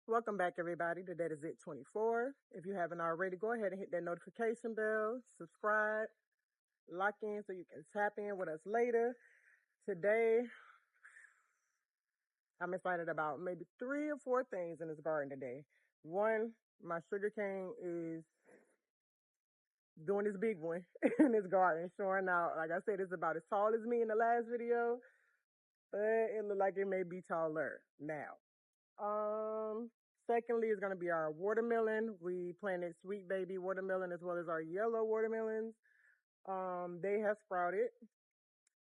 Welcome back, everybody. Today is It 24. If you haven't already, go ahead and hit that notification bell, subscribe, lock in so you can tap in with us later. Today, I'm excited about maybe 3 or 4 things in this garden today. One, my sugarcane is doing this big one in this garden, showing out. Like I said, it's about as tall as me in the last video, but it looked like it may be taller now. Secondly, is going to be our watermelon. We planted sweet baby watermelon as well as our yellow watermelons. They have sprouted,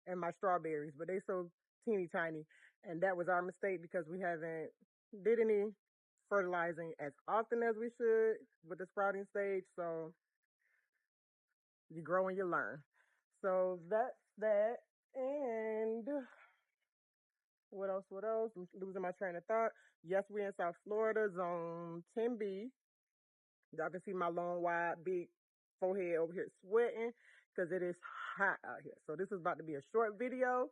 and my strawberries, but they so teeny tiny, and that was our mistake because we haven't did any fertilizing as often as we should with the sprouting stage. So you grow and you learn. So that's that. And what else? What else? I'm losing my train of thought. Yes, we're in South Florida, zone 10B. Y'all can see my long, wide, big forehead over here sweating because it is hot out here. So this is about to be a short video,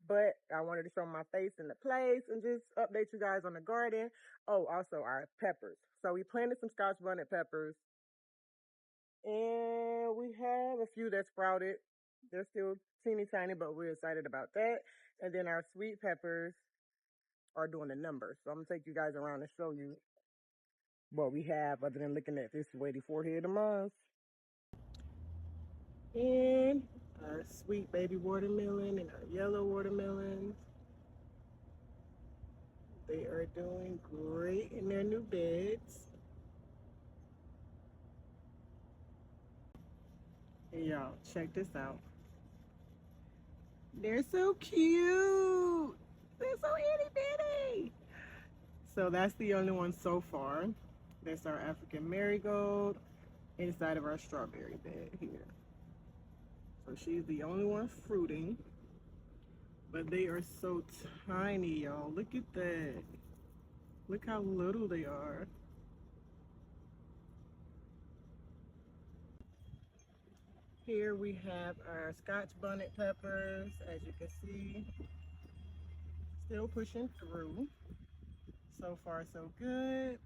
but I wanted to show my face in the place and just update you guys on the garden. Oh, also our peppers. So we planted some Scotch bonnet peppers, and we have a few that sprouted. They're still teeny tiny, but we're excited about that. And then our sweet peppers are doing the numbers. So I'm gonna take you guys around and show you what we have other than looking at this weighty forehead of mine. And our sweet baby watermelon and our yellow watermelons. They are doing great in their new beds. And y'all, check this out. They're so cute. They're so itty bitty. So that's the only one so far. That's our African marigold inside of our strawberry bed here. So she's the only one fruiting. But they are so tiny, y'all. Look at that. Look how little they are. Here we have our Scotch bonnet peppers, as you can see. Still pushing through. So far, so good.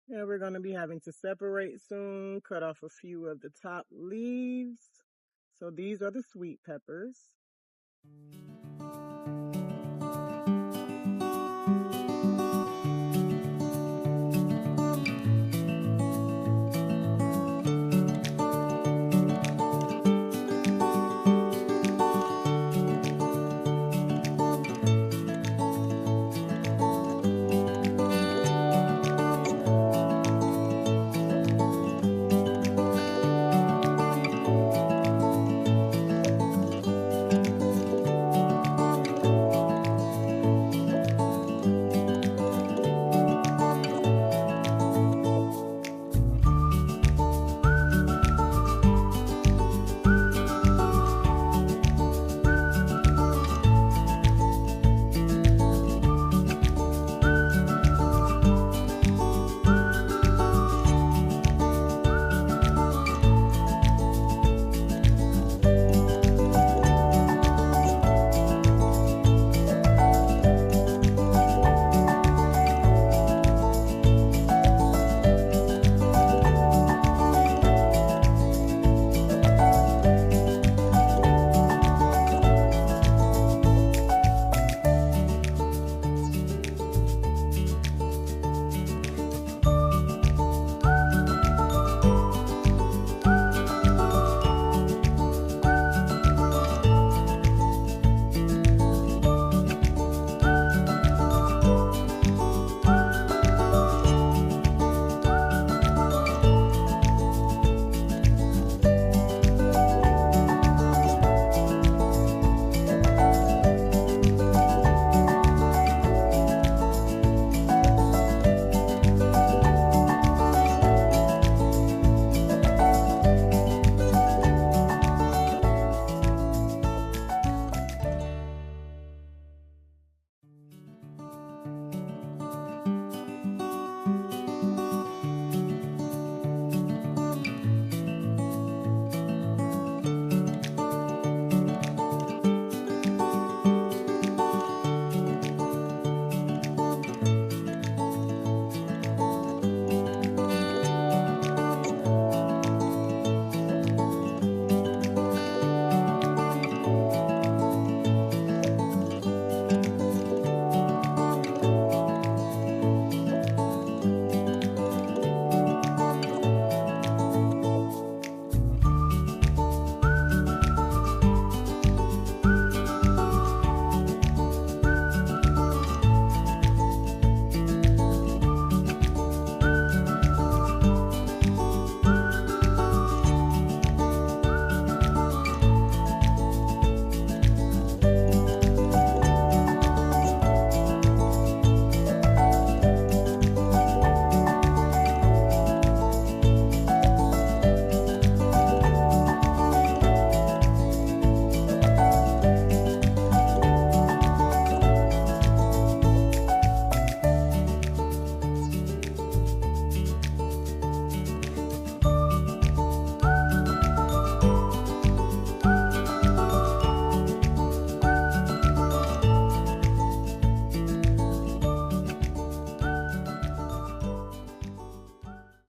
Now we're going to be having to separate soon, cut off a few of the top leaves. So these are the sweet peppers.